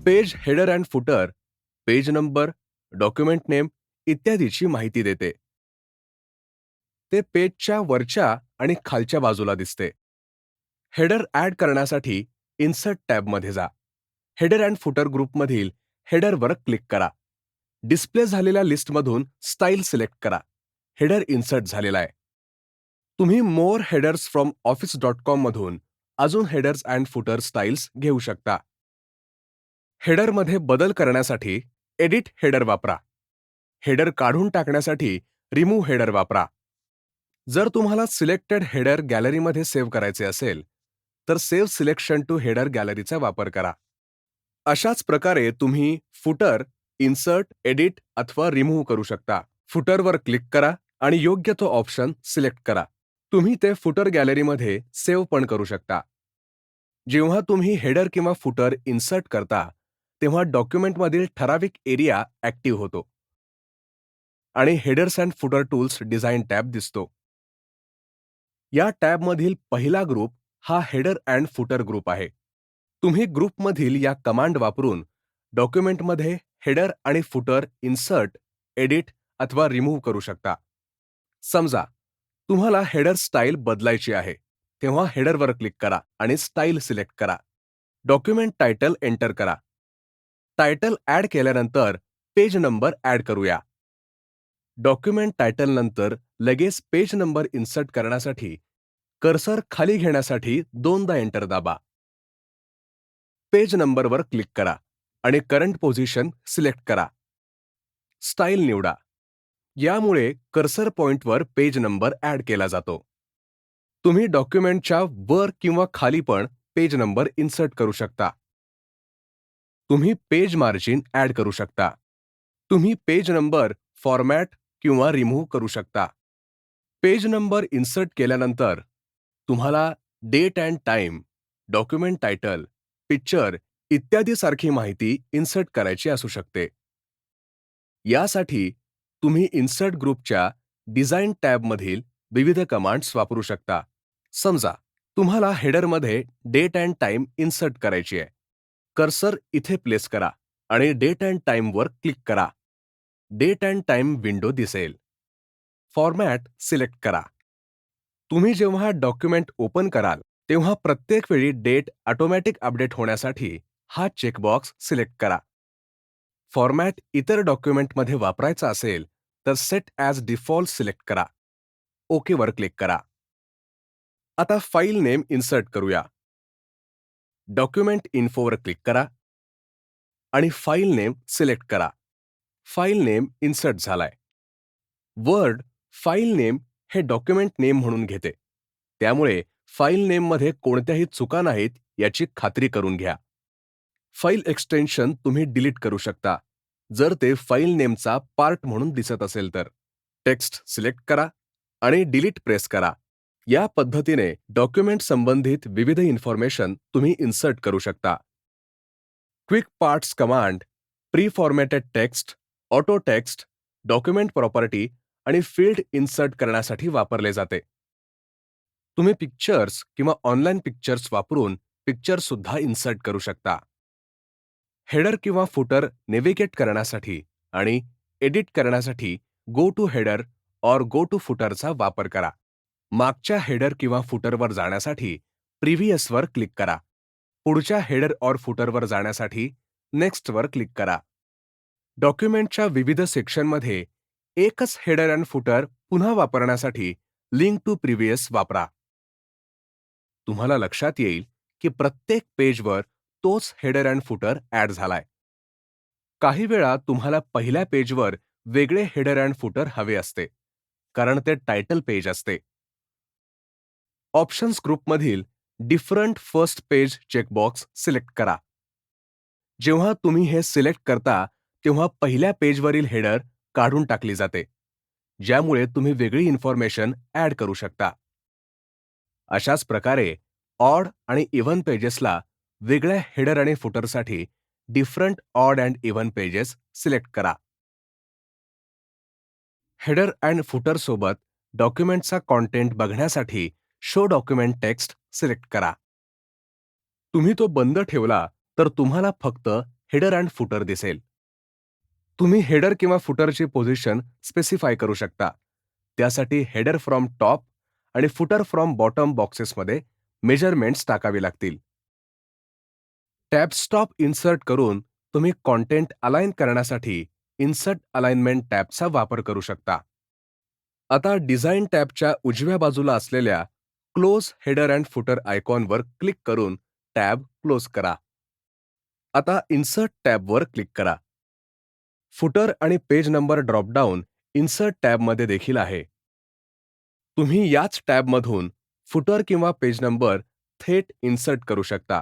Page header and footer, page number, document name इत्यादीची माहिती देते. ते पेजच्या वरच्या आणि खालच्या बाजूला दिसते. हेडर ॲड करण्यासाठी इन्सर्ट टॅबमध्ये जा. हेडर अँड फुटर ग्रुपमधील हेडरवर क्लिक करा. डिस्प्ले झालेल्या लिस्टमधून स्टाईल सिलेक्ट करा. हेडर इन्सर्ट झालेला आहे. तुम्ही मोर हेडर्स फ्रॉम office.com मधून अजून हेडर्स अँड फुटर स्टाईल्स घेऊ शकता. हेडरमध्ये बदल करण्यासाठी एडिट हेडर वापरा. हेडर काढून टाकण्यासाठी रिमूव्ह हेडर वापरा. जर तुम्हाला सिलेक्टेड हेडर गॅलरीमध्ये सेव्ह करायचे असेल, तर सेव्ह सिलेक्शन टू हेडर गॅलरीचा वापर करा. अशाच प्रकारे तुम्ही फुटर, इन्सर्ट, एडिट अथवा रिमूव्ह करू शकता. फुटरवर क्लिक करा आणि योग्य तो ऑप्शन सिलेक्ट करा. तुम्ही ते फुटर गॅलरीमध्ये सेव्ह पण करू शकता. जेव्हा तुम्ही हेडर किंवा फुटर इन्सर्ट करता, तेव्हा डॉक्युमेंटमधील ठराविक एरिया ॲक्टिव्ह होतो आणि headers and footer tools design tab दिसतो. या टॅबमधील पहिला ग्रुप हा हेडर अँड फुटर ग्रुप आहे. तुम्ही ग्रुपमधील या कमांड वापरून डॉक्युमेंटमध्ये हेडर आणि फुटर इन्सर्ट, एडिट अथवा रिमूव्ह करू शकता. समजा तुम्हाला हेडर स्टाईल बदलायची आहे, तेव्हा हेडरवर क्लिक करा आणि स्टाईल सिलेक्ट करा. डॉक्युमेंट टायटल एंटर करा. टायटल ॲड केल्यानंतर पेज नंबर ॲड करूया. डॉक्युमेंट टायटल नंतर लगेच पेज नंबर इन्सर्ट करण्यासाठी कर्सर खाली घेण्यासाठी दोनदा एंटर दाबा. पेज नंबरवर क्लिक करा आणि करंट पोझिशन सिलेक्ट करा. स्टाईल निवडा. यामुळे कर्सर पॉइंटवर पेज नंबर ॲड केला जातो. तुम्ही डॉक्युमेंटच्या वर किंवा खाली पण पेज नंबर इन्सर्ट करू शकता. तुम्ही पेज मार्जिन ॲड करू शकता. तुम्ही पेज नंबर फॉर्मॅट किंवा रिमूव्ह करू शकता. पेज नंबर इन्सर्ट केल्यानंतर तुम्हाला date and time, document title, picture इत्यादी सारखी माहिती इन्सर्ट करायची असू शकते. यासाठी तुम्ही इन्सर्ट ग्रुपच्या डिझाइन टॅबमधील विविध कमांड्स वापरू शकता. समजा तुम्हाला हेडरमध्ये डेट अँड टाइम इन्सर्ट करायची आहे. कर्सर इथे प्लेस करा आणि डेट अँड टाइमवर क्लिक करा. डेट अँड टाइम विंडो दिसेल. फॉर्मॅट सिलेक्ट करा. तुम्ही जेव्हा डॉक्युमेंट ओपन कराल, तेव्हा प्रत्येक वेळी डेट ऑटोमॅटिक अपडेट होण्यासाठी हा चेकबॉक्स सिलेक्ट करा. फॉर्मॅट इतर डॉक्युमेंटमध्ये वापरायचा असेल तर सेट ॲज डिफॉल्ट सिलेक्ट करा. ओकेवर क्लिक करा. आता फाईल नेम इन्सर्ट करूया. डॉक्युमेंट इन्फोवर क्लिक करा आणि फाईल नेम सिलेक्ट करा. फाईल नेम इन्सर्ट झालाय. वर्ड फाईल नेम हे डॉक्युमेंट नेम म्हणून घेते. त्यामुळे फाईल नेममध्ये कोणत्याही चुका नाहीत याची खात्री करून घ्या. फाईल एक्सटेन्शन तुम्ही डिलीट करू शकता, जर ते फाईल नेमचा पार्ट म्हणून दिसत असेल तर. टेक्स्ट सिलेक्ट करा आणि डिलीट प्रेस करा. या पद्धतीने डॉक्युमेंट संबंधित विविध इन्फॉर्मेशन तुम्ही इन्सर्ट करू शकता. Quick parts command pre formatted text, auto text, document property आणि फील्ड इन्सर्ट करण्यासाठी वापरले जाते. तुम्ही पिक्चर्स किंवा ऑनलाईन पिक्चर्स वापरून पिक्चर्स सुद्धा इन्सर्ट करू शकता. हेडर किंवा फुटर नेव्हिगेट करण्यासाठी आणि एडिट करण्यासाठी गो टू हेडर और गो टू फुटरचा वापर करा. मागच्या हेडर किंवा फुटरवर जाण्यासाठी प्रिव्हियसवर क्लिक करा. पुढच्या हेडर और फुटरवर जाण्यासाठी नेक्स्टवर क्लिक करा. डॉक्युमेंटच्या विविध सेक्शनमध्ये एकच हेडर अँड फुटर पुन्हा वापरण्यासाठी लिंक टू प्रिव्हियस वापरा. तुम्हाला लक्षात येईल की प्रत्येक पेजवर तोच हेडर अँड फुटर ॲड झालाय. काही वेळा तुम्हाला पहिल्या पेजवर वेगळे हेडर अँड फुटर हवे असते, कारण ते टायटल पेज असते. ऑप्शन्स ग्रुपमधील different first page checkbox select करा. जेव्हा तुम्ही हे सिलेक्ट करता, तेव्हा पहिल्या पेजवरील हेडर काढून टाकली जाते, ज्यामुळे तुम्ही वेगळी इन्फॉर्मेशन ॲड करू शकता. अशाच प्रकारे ऑड आणि इव्हन पेजेसला वेगळ्या हेडर आणि फुटरसाठी different odd and even pages select करा. हेडर अँड फुटर सोबत डॉक्युमेंटचा कॉन्टेंट बघण्यासाठी शो डॉक्युमेंट टेक्स्ट सिलेक्ट करा. तुम्ही तो बंद ठेवला तर तुम्हाला फक्त हेडर अँड फुटर दिसेल. तुम्ही हेडर किंवा फुटरची पोझिशन स्पेसिफाय करू शकता. त्यासाठी हेडर फ्रॉम टॉप आणि फुटर फ्रॉम बॉटम बॉक्सेसमध्ये मेजरमेंट्स टाकावी लागतील. टॅब स्टॉप इन्सर्ट करून तुम्ही कॉन्टेंट अलाइन करण्यासाठी इन्सर्ट अलाइनमेंट टॅबचा वापर करू शकता. आता डिझाइन टॅबच्या उजव्या बाजूला असलेल्या क्लोज हेडर अँड फुटर आयकॉनवर क्लिक करून टॅब क्लोज करा. आता इन्सर्ट टॅबवर क्लिक करा. फुटर आणि पेज नंबर ड्रॉपडाऊन इन्सर्ट टॅबमध्ये देखील आहे. तुम्ही याच टॅबमधून फुटर किंवा पेज नंबर थेट इन्सर्ट करू शकता.